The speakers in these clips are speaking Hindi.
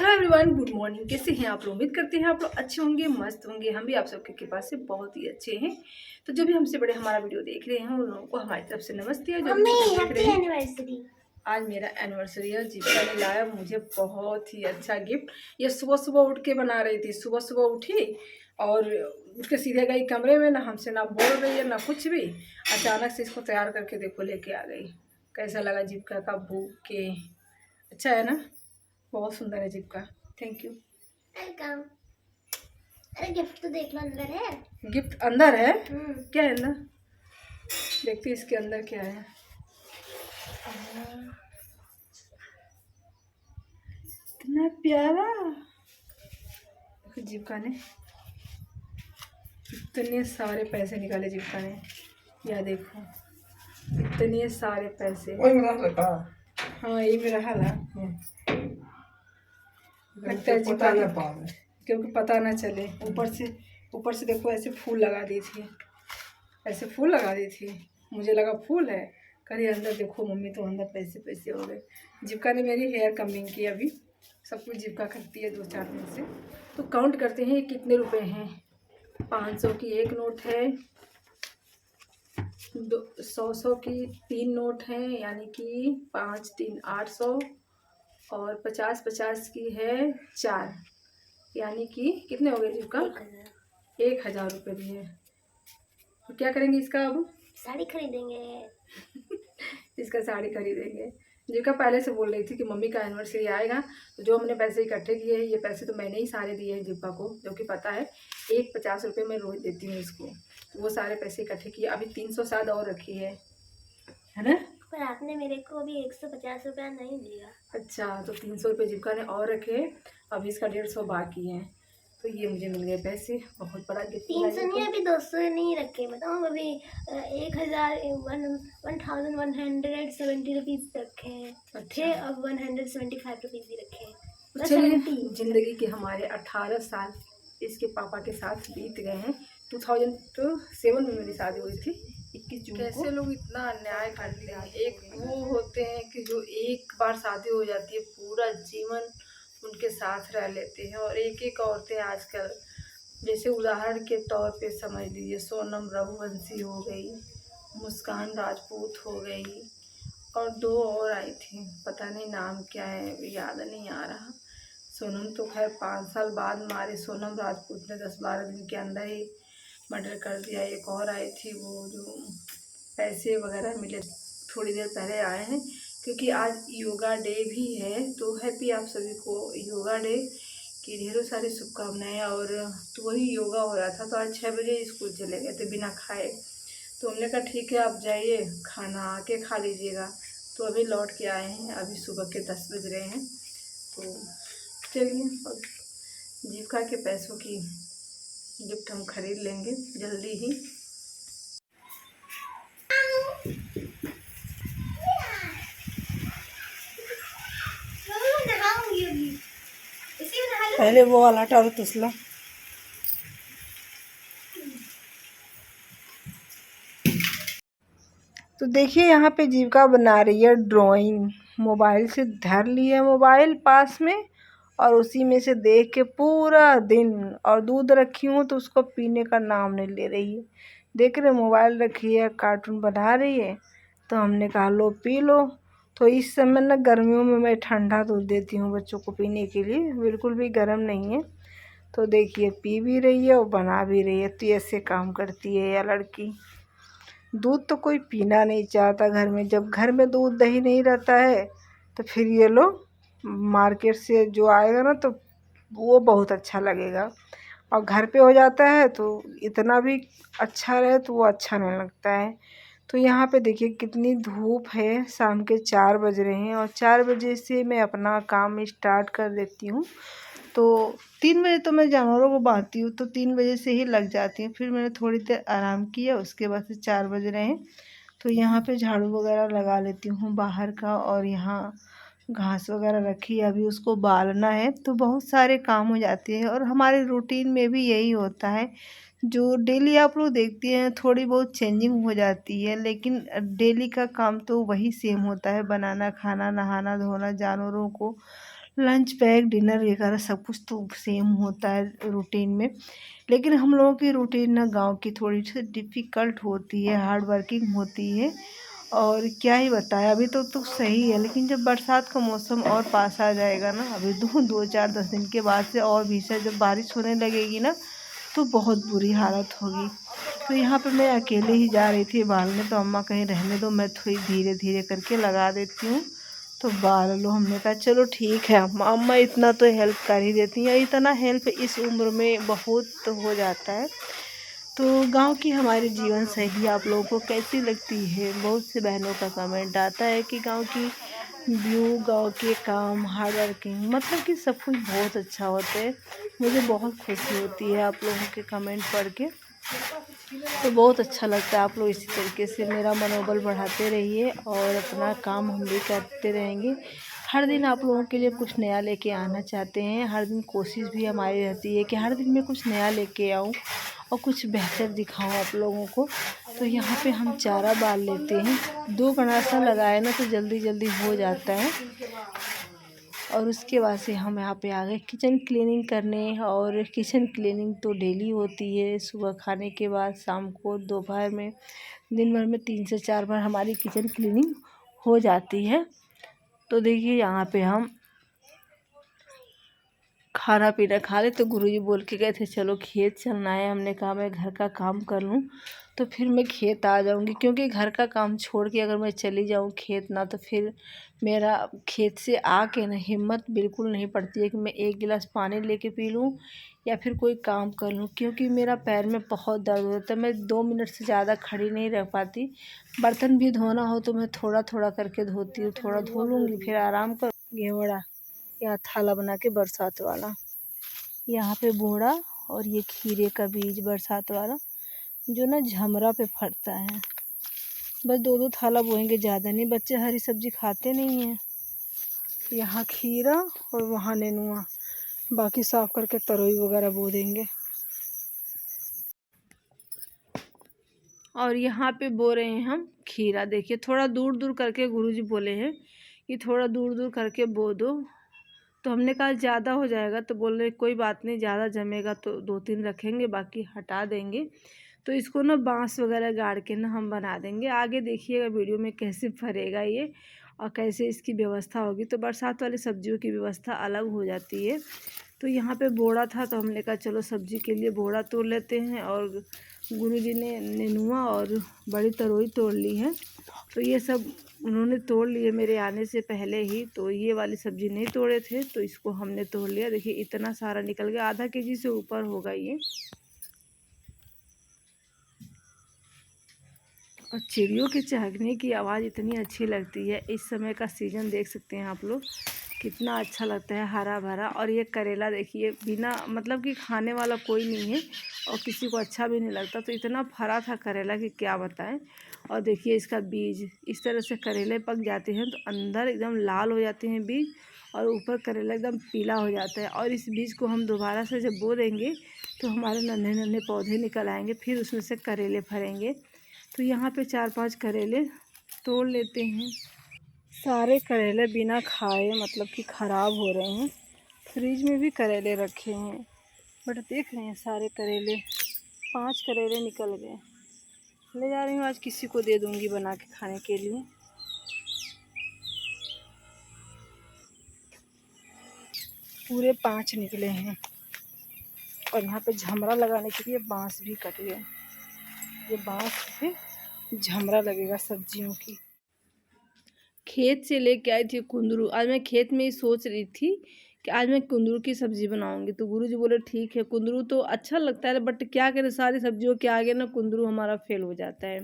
Hello everyone, good morning. कैसे हैं आप लोग? उम्मीद करते हैं आप लोग अच्छे होंगे, मस्त होंगे। हम भी आप सबके कृपा से बहुत ही अच्छे हैं। तो जो भी हमसे बड़े हमारा वीडियो देख रहे हैं उन लोगों को हमारी तरफ से नमस्ते। जो भी देख रहे हैं, आज मेरा एनिवर्सरी है। जीविका ने लाया मुझे बहुत ही अच्छा गिफ्ट। ये सुबह सुबह उठ के बना रही थी। सुबह सुबह उठी और उठ के सीधे गई कमरे में, ना हमसे ना बोल रही है ना कुछ भी। अचानक से इसको तैयार करके देखो लेके आ गई। कैसा लगा जीविका का बुके? अच्छा है ना? बहुत सुंदर है जीविका। Thank you. वेलकम। अरे गिफ्ट तो देख लो, अंदर है। गिफ्ट अंदर है? क्या है अंदर? देखते हैं इसके अंदर क्या है। इतना प्यारा। जीविका ने इतने सारे पैसे निकाले। जीविका ने यह देखो, इतने सारे पैसे। हाँ यही मेरा हाल है। लगता है जीविका क्योंकि पता ना चले। ऊपर से देखो ऐसे फूल लगा दी थी। ऐसे फूल लगा दी थी। मुझे लगा फूल है। कहीं अंदर देखो मम्मी, तो अंदर पैसे पैसे हो गए। जीविका ने मेरी हेयर कमिंग की। अभी सब कुछ जीविका करती है 2-4 दिन से। तो काउंट करते हैं कितने रुपए हैं। 500 की एक नोट है, 100 की 3 नोट हैं, यानी कि 5 3 800, और 50 की है 4, यानी कि कितने हो गए जीविका? 1000 रुपये दिए। तो क्या करेंगे इसका? अब साड़ी खरीदेंगे। इसका साड़ी खरीदेंगे। जीविका पहले से बोल रही थी कि मम्मी का एनिवर्सरी आएगा तो जो हमने पैसे इकट्ठे किए हैं, ये पैसे तो मैंने ही सारे दिए हैं जीविका को, जो कि पता है। 50 रुपये मैं रोज देती हूँ इसको। तो वो सारे पैसे इकट्ठे किए। अभी 300 शायद और रखी है ना? पर आपने मेरे को अभी 150 रुपया नहीं दिया। अच्छा, तो 300 रुपये जीविका ने और रखे। अभी इसका 150 बाकी है। तो ये मुझे मिल गए पैसे। बहुत बड़ा गिफ्ट। 300 नहीं, अभी 200 नहीं रखे। बताऊँ अभी 1170 रुपीज रखे हैं। अच्छा। अब 175 रुपीज ही रखे हैं। चलिए, जिंदगी के हमारे 18 साल इसके पापा के साथ बीत गए हैं। 2007 में मेरी शादी हुई थी, 21 जून को। कैसे लोग इतना अन्याय करते हैं। एक वो होते हैं कि जो एक बार शादी हो जाती है पूरा जीवन उनके साथ रह लेते हैं, और एक एक औरतें आजकल, जैसे उदाहरण के तौर पे समझ लीजिए, सोनम रघुवंशी हो गई, मुस्कान राजपूत हो गई, और 2 और आई थी, पता नहीं नाम क्या है, याद नहीं आ रहा। सोनम तो खैर 5 साल बाद मारे। सोनम राजपूत ने 10-12 दिन के अंदर ही मर्डर कर दिया। एक और आई थी वो जो पैसे वगैरह मिले, थोड़ी देर पहले आए हैं। क्योंकि आज योगा डे भी है, तो हैप्पी आप सभी को योगा डे की ढेरों सारी शुभकामनाएं। और तो वही योगा हो रहा था, तो आज 6 बजे स्कूल चले गए थे बिना खाए। तो हमने कहा ठीक है आप जाइए, खाना आके खा लीजिएगा। तो अभी लौट के आए हैं। अभी सुबह के 10 बज रहे हैं। तो चलिए, अब जीविका के पैसों की गिफ्ट हम खरीद लेंगे जल्दी ही। पहले वो वाला हटाओ तुसला। तो देखिए यहाँ पे जीविका बना रही है ड्राइंग। मोबाइल से धर लिया मोबाइल पास में, और उसी में से देख के पूरा दिन। और दूध रखी हूँ तो उसको पीने का नाम नहीं ले रही है। देख रहे, मोबाइल रखी है, कार्टून बना रही है। तो हमने कहा लो पी लो। तो इस समय ना गर्मियों में मैं ठंडा दूध देती हूँ बच्चों को पीने के लिए, बिल्कुल भी गर्म नहीं है। तो देखिए पी भी रही है और बना भी रही है। तो ऐसे काम करती है यह लड़की। दूध तो कोई पीना नहीं चाहता घर में। जब घर में दूध दही नहीं रहता है तो फिर ये लोग मार्केट से जो आएगा ना तो वो बहुत अच्छा लगेगा, और घर पे हो जाता है तो इतना भी अच्छा रहे तो वो अच्छा नहीं लगता है। तो यहाँ पे देखिए कितनी धूप है। शाम के 4 बज रहे हैं, और 4 बजे से मैं अपना काम स्टार्ट कर देती हूँ। तो 3 बजे तो मैं जानवरों को बांधती हूँ, तो 3 बजे से ही लग जाती हूँ। फिर मैंने थोड़ी देर आराम किया, उसके बाद से 4 बज रहे हैं। तो यहाँ पे झाड़ू वगैरह लगा लेती हूँ बाहर का, और यहाँ घास वगैरह रखी है, अभी उसको बालना है। तो बहुत सारे काम हो जाते हैं, और हमारे रूटीन में भी यही होता है। जो डेली आप लोग देखते हैं थोड़ी बहुत चेंजिंग हो जाती है, लेकिन डेली का काम तो वही सेम होता है। बनाना, खाना, नहाना धोना, जानवरों को लंच पैक डिनर वगैरह सब कुछ तो सेम होता है रूटीन में। लेकिन हम लोगों की रूटीन ना गांव की थोड़ी सी डिफ़िकल्ट होती है, हार्ड वर्किंग होती है। और क्या ही बताएं, अभी तो सही है, लेकिन जब बरसात का मौसम और पास आ जाएगा ना, अभी 2-4-10 दिन के बाद से और भीषण जब बारिश होने लगेगी ना, तो बहुत बुरी हालत होगी। तो यहाँ पे मैं अकेले ही जा रही थी बालने, तो अम्मा कहीं रहने दो, मैं थोड़ी धीरे धीरे करके लगा देती हूँ तो बाल लो। हमने कहा चलो ठीक है अम्मा, अम्मा इतना तो हेल्प कर ही देती हैं, इतना हेल्प इस उम्र में बहुत हो जाता है। तो गांव की हमारी जीवन शैली आप लोगों को कैसी लगती है? बहुत से बहनों का कमेंट आता है कि गांव की व्यू, गांव के काम, हार्ड वर्किंग, मतलब कि सब कुछ बहुत अच्छा होता है। मुझे बहुत खुशी होती है आप लोगों के कमेंट पढ़ के, तो बहुत अच्छा लगता है। आप लोग इसी तरीके से मेरा मनोबल बढ़ाते रहिए और अपना काम हम भी करते रहेंगे। हर दिन आप लोगों के लिए कुछ नया लेके आना चाहते हैं, हर दिन कोशिश भी हमारी रहती है कि हर दिन मैं कुछ नया लेके आऊँ और कुछ बेहतर दिखाऊं आप लोगों को। तो यहाँ पे हम चारा बाल लेते हैं, 2 गणासा लगाए ना तो जल्दी जल्दी हो जाता है। और उसके बाद से हम यहाँ पे आ गए किचन क्लीनिंग करने। और किचन क्लीनिंग तो डेली होती है, सुबह खाने के बाद, शाम को, दोपहर में, दिन भर में 3 से 4 बार हमारी किचन क्लीनिंग हो जाती है। तो देखिए यहाँ पे हम खाना पीना खा ले तो गुरुजी बोल के गए थे चलो खेत चलना है। हमने कहा मैं घर का काम कर लूँ तो फिर मैं खेत आ जाऊँगी, क्योंकि घर का काम छोड़ के अगर मैं चली जाऊँ खेत ना, तो फिर मेरा खेत से आके ना हिम्मत बिल्कुल नहीं पड़ती है कि मैं 1 गिलास पानी लेके पी लूँ या फिर कोई काम कर लूँ, क्योंकि मेरा पैर में बहुत दर्द होता है। मैं 2 मिनट से ज़्यादा खड़ी नहीं रह पाती। बर्तन भी धोना हो तो मैं थोड़ा थोड़ा करके धोती हूँ, थोड़ा धो लूँगी फिर आराम कर घेवड़ा या थाला बना के बरसात वाला, यहाँ पे बोड़ा, और ये खीरे का बीज बरसात वाला जो ना झमरा पे फटता है। बस 2-2 थाला बोएंगे, ज़्यादा नहीं, बच्चे हरी सब्जी खाते नहीं हैं। यहाँ खीरा और वहाँ नेनुआ, बाकी साफ करके तरोई वगैरह बो देंगे। और यहाँ पे बो रहे हैं हम खीरा। देखिए थोड़ा दूर दूर करके गुरुजी बोले हैं कि थोड़ा दूर दूर करके बो दो। तो हमने कहा ज़्यादा हो जाएगा, तो बोल रहे कोई बात नहीं, ज़्यादा जमेगा तो 2-3 रखेंगे, बाकी हटा देंगे। तो इसको ना बांस वगैरह गाड़ के ना हम बना देंगे। आगे देखिएगा वीडियो में कैसे फरेगा ये और कैसे इसकी व्यवस्था होगी। तो बरसात वाली सब्जियों की व्यवस्था अलग हो जाती है। तो यहाँ पे बोड़ा था तो हमने कहा चलो सब्जी के लिए बोड़ा तोड़ लेते हैं। और गुरुजी ने नेनुआ और बड़ी तरोई तोड़ ली है। तो ये सब उन्होंने तोड़ लिए मेरे आने से पहले ही। तो ये वाली सब्ज़ी नहीं तोड़े थे तो इसको हमने तोड़ लिया। देखिए इतना सारा निकल गया, आधा केजी से ऊपर होगा ये। और चिड़ियों के चहकने की आवाज़ इतनी अच्छी लगती है। इस समय का सीज़न देख सकते हैं आप लोग, कितना अच्छा लगता है, हरा भरा। और ये करेला देखिए, बिना मतलब कि खाने वाला कोई नहीं है और किसी को अच्छा भी नहीं लगता, तो इतना फरा था करेला कि क्या बताएं। और देखिए इसका बीज, इस तरह से करेले पक जाते हैं तो अंदर एकदम लाल हो जाते हैं बीज और ऊपर करेला एकदम पीला हो जाता है। और इस बीज को हम दोबारा से जब बो देंगे तो हमारे नन्हे नन्हे पौधे निकल आएंगे, फिर उसमें से करेले फरेंगे। तो यहाँ पे 4-5 करेले तोड़ लेते हैं। सारे करेले बिना खाए मतलब कि ख़राब हो रहे हैं। फ्रिज में भी करेले रखे हैं, बट देख रहे हैं सारे करेले, 5 करेले निकल गए। ले जा रही हूँ, आज किसी को दे दूँगी बना के खाने के लिए। पूरे 5 निकले हैं। और यहाँ पे झमरा लगाने के लिए बांस भी कट गए। ये बांस से झमरा लगेगा सब्जियों की। खेत से लेके आई थी कुंदरू। आज मैं खेत में ही सोच रही थी कि आज मैं कुंदरू की सब्ज़ी बनाऊंगी। तो गुरुजी बोले ठीक है, कुंदरू तो अच्छा लगता है बट क्या करें, सारी सब्जियों के आगे ना कुंदरू हमारा फेल हो जाता है।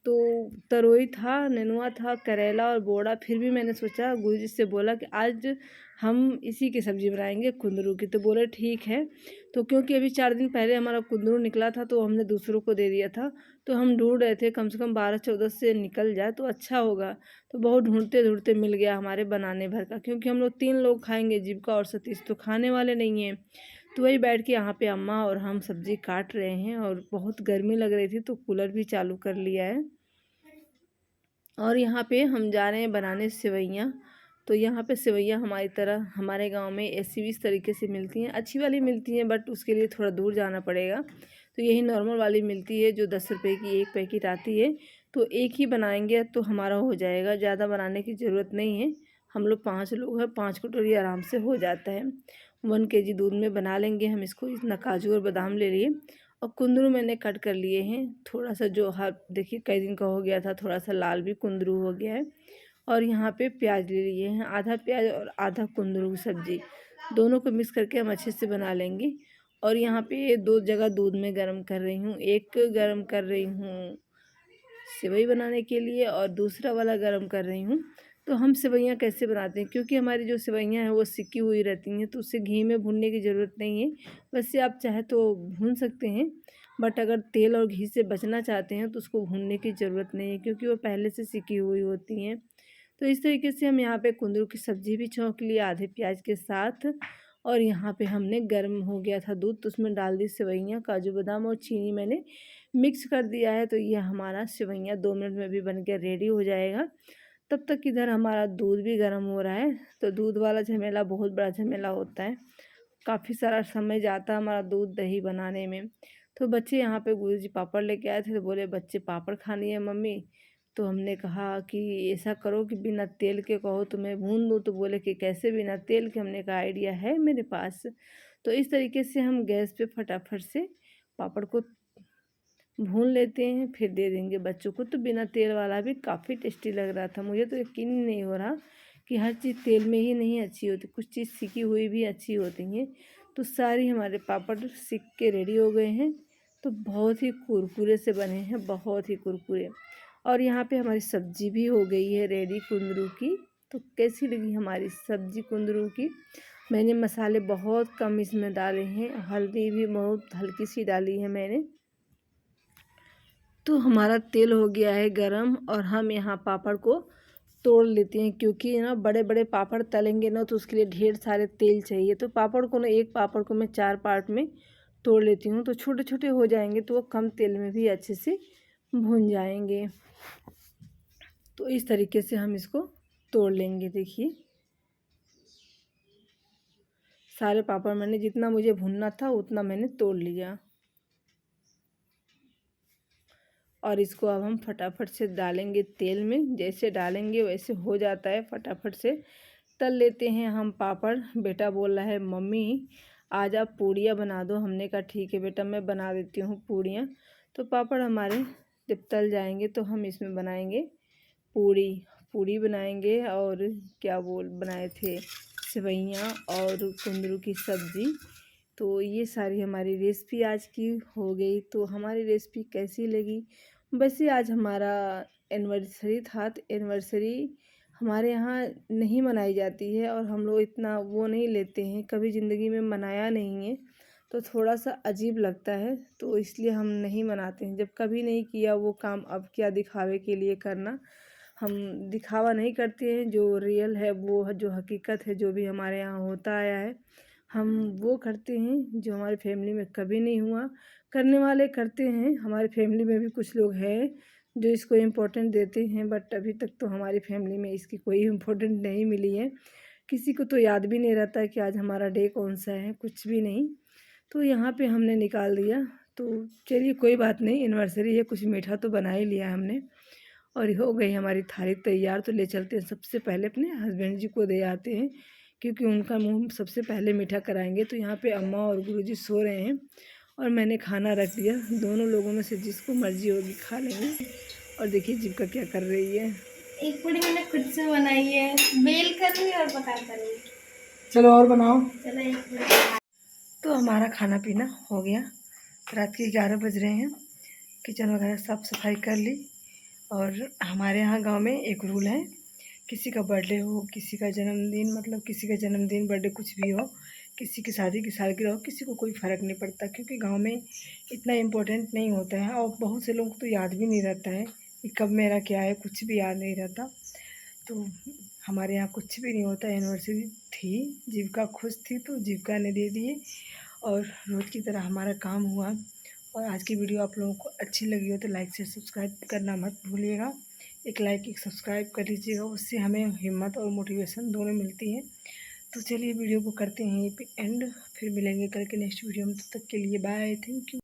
तो तरोई था, नेनुआ था, करेला और बोड़ा। फिर भी मैंने सोचा, गुरुजी से बोला कि आज हम इसी की सब्ज़ी बनाएंगे कुंदरू की। तो बोले ठीक है। तो क्योंकि अभी 4 दिन पहले हमारा कुंदरू निकला था तो हमने दूसरों को दे दिया था। तो हम ढूंढ रहे थे कम से कम 12-14 से निकल जाए तो अच्छा होगा। तो बहुत ढूंढते ढूंढते मिल गया हमारे बनाने भर का, क्योंकि हम लोग 3 लोग खाएंगे, जीविका और सतीश तो खाने वाले नहीं हैं। तो वही बैठ के यहाँ पे अम्मा और हम सब्ज़ी काट रहे हैं। और बहुत गर्मी लग रही थी तो कूलर भी चालू कर लिया है। और यहाँ पे हम जा रहे हैं बनाने सेवइयाँ। तो यहाँ पे सेवइयाँ हमारी तरह हमारे गांव में ऐसी भी इस तरीके से मिलती हैं, अच्छी वाली मिलती हैं, बट उसके लिए थोड़ा दूर जाना पड़ेगा। तो यही नॉर्मल वाली मिलती है जो 10 रुपये की एक पैकेट आती है। तो एक ही बनाएंगे तो हमारा हो जाएगा, ज़्यादा बनाने की ज़रूरत नहीं है। हम लोग 5 लोग हैं, 5 कटोरी आराम से हो जाता है। 1 केजी दूध में बना लेंगे हम इसको। इतना काजू और बादाम ले लिए और कुंदरू मैंने कट कर लिए हैं थोड़ा सा, जो हाथ देखिए कई दिन का हो गया था, थोड़ा सा लाल भी कुंदरू हो गया है। और यहाँ पे प्याज ले लिए हैं, आधा प्याज और आधा कुंदरू की सब्जी, दोनों को मिक्स करके हम अच्छे से बना लेंगे। और यहाँ पे 2 जगह दूध में गर्म कर रही हूँ, एक गर्म कर रही हूँ सेवई बनाने के लिए और दूसरा वाला गर्म कर रही हूँ। तो हम सेवइयाँ कैसे बनाते हैं, क्योंकि हमारी जो सेवइयाँ हैं वो सिकी हुई रहती हैं, तो उससे घी में भूनने की ज़रूरत नहीं है। वैसे आप चाहे तो भून सकते हैं, बट अगर तेल और घी से बचना चाहते हैं तो उसको भूनने की ज़रूरत नहीं है, क्योंकि वो पहले से सिकी हुई होती हैं। तो इस तरीके से हम यहाँ पे कुंदरू की सब्ज़ी भी छौंक ली आधे प्याज के साथ। और यहाँ पे हमने गर्म हो गया था दूध, तो उसमें डाल दी सेवइयाँ, काजू बादाम और चीनी मैंने मिक्स कर दिया है। तो ये हमारा सेवइयाँ 2 मिनट में भी बन के रेडी हो जाएगा। तब तक इधर हमारा दूध भी गर्म हो रहा है। तो दूध वाला झमेला बहुत बड़ा झमेला होता है, काफ़ी सारा समय जाता है हमारा दूध दही बनाने में। तो बच्चे यहाँ पे गुरुजी पापड़ लेके आए थे, तो बोले बच्चे पापड़ खानी है मम्मी। तो हमने कहा कि ऐसा करो कि बिना तेल के कहो तो मैं भून दूँ, तो बोले कि कैसे बिना तेल के। हमने कहा आइडिया है मेरे पास। तो इस तरीके से हम गैस पे फटाफट से पापड़ को भून लेते हैं, फिर दे देंगे बच्चों को। तो बिना तेल वाला भी काफ़ी टेस्टी लग रहा था। मुझे तो यकीन ही नहीं हो रहा कि हर चीज़ तेल में ही नहीं अच्छी होती, कुछ चीज़ सिकी हुई भी अच्छी होती हैं। तो सारी हमारे पापड़ सिक के रेडी हो गए हैं। तो बहुत ही कुरकुरे से बने हैं, बहुत ही कुरकुरे। और यहाँ पे हमारी सब्जी भी हो गई है रेडी कुंदरू की। तो कैसी लगी हमारी सब्जी कुंदरू की? मैंने मसाले बहुत कम इसमें डाले हैं, हल्दी भी बहुत हल्की सी डाली है मैंने। तो हमारा तेल हो गया है गरम और हम यहाँ पापड़ को तोड़ लेते हैं, क्योंकि ना बड़े बड़े पापड़ तलेंगे ना तो उसके लिए ढेर सारे तेल चाहिए। तो पापड़ को ना, एक पापड़ को मैं 4 पार्ट में तोड़ लेती हूँ, तो छोटे छोटे हो जाएंगे तो वो कम तेल में भी अच्छे से भुन जाएंगे। तो इस तरीके से हम इसको तोड़ लेंगे। देखिए सारे पापड़ मैंने जितना मुझे भुनना था उतना मैंने तोड़ लिया। और इसको अब हम फटाफट से डालेंगे तेल में, जैसे डालेंगे वैसे हो जाता है, फटाफट से तल लेते हैं हम पापड़। बेटा बोल रहा है मम्मी आज आप पूड़ियाँ बना दो। हमने कहा ठीक है बेटा मैं बना देती हूँ पूड़ियाँ। तो पापड़ हमारे जब तल जाएंगे तो हम इसमें बनाएंगे पूड़ी। पूड़ी बनाएंगे और क्या बनाए थे, सेवइयाँ और कुंदरू की सब्ज़ी। तो ये सारी हमारी रेसिपी आज की हो गई। तो हमारी रेसिपी कैसी लगी? वैसे आज हमारा एनिवर्सरी था, तो एनिवर्सरी हमारे यहाँ नहीं मनाई जाती है और हम लोग इतना वो नहीं लेते हैं, कभी ज़िंदगी में मनाया नहीं है। तो थोड़ा सा अजीब लगता है, तो इसलिए हम नहीं मनाते हैं। जब कभी नहीं किया वो काम, अब क्या दिखावे के लिए करना। हम दिखावा नहीं करते हैं, जो रियल है वो जो हकीकत है, जो भी हमारे यहाँ होता आया है हम वो करते हैं, जो हमारी फैमिली में कभी नहीं हुआ। करने वाले करते हैं, हमारी फैमिली में भी कुछ लोग हैं जो इसको इम्पोर्टेंट देते हैं, बट अभी तक तो हमारी फैमिली में इसकी कोई इम्पोर्टेंट नहीं मिली है। किसी को तो याद भी नहीं रहता है कि आज हमारा डे कौन सा है, कुछ भी नहीं। तो यहाँ पे हमने निकाल दिया। तो चलिए कोई बात नहीं, एनिवर्सरी है, कुछ मीठा तो बना ही लिया हमने। और हो गई हमारी थाली तैयार। तो ले चलते हैं, सबसे पहले अपने हस्बैंड जी को दे आते हैं, क्योंकि उनका मुंह सबसे पहले मीठा कराएंगे। तो यहाँ पे अम्मा और गुरुजी सो रहे हैं और मैंने खाना रख दिया। दोनों लोगों में से जिसको मर्जी होगी खा लेंगे। और देखिए जीविका क्या कर रही है। एक पूरी मैंने खुद से बनाई है, बेल कर रही और पका कर रही। चलो और बनाओ। चलो एक पूरी। तो हमारा खाना पीना हो गया, रात के 11 बज रहे हैं। किचन वगैरह साफ़ सफाई कर ली। और हमारे यहाँ गांव में एक रूल है, किसी का बर्थडे हो, किसी का जन्मदिन, मतलब किसी का जन्मदिन बर्थडे कुछ भी हो, किसी की शादी की सालगिरह हो, किसी को कोई फ़र्क नहीं पड़ता, क्योंकि गांव में इतना इम्पोर्टेंट नहीं होता है। और बहुत से लोगों को तो याद भी नहीं रहता है कि कब मेरा क्या है, कुछ भी याद नहीं रहता। तो हमारे यहाँ कुछ भी नहीं होता। एनिवर्सरी थी, जीविका खुश थी तो जीविका ने दे दिए और रोज़ की तरह हमारा काम हुआ। और आज की वीडियो आप लोगों को अच्छी लगी हो तो लाइक शेयर सब्सक्राइब करना मत भूलिएगा। एक लाइक एक सब्सक्राइब कर लीजिएगा, उससे हमें हिम्मत और मोटिवेशन दोनों मिलती है। तो चलिए वीडियो को करते हैं यहीं पे एंड, फिर मिलेंगे कल के नेक्स्ट वीडियो में। तब तक के लिए बाय, थैंक यू।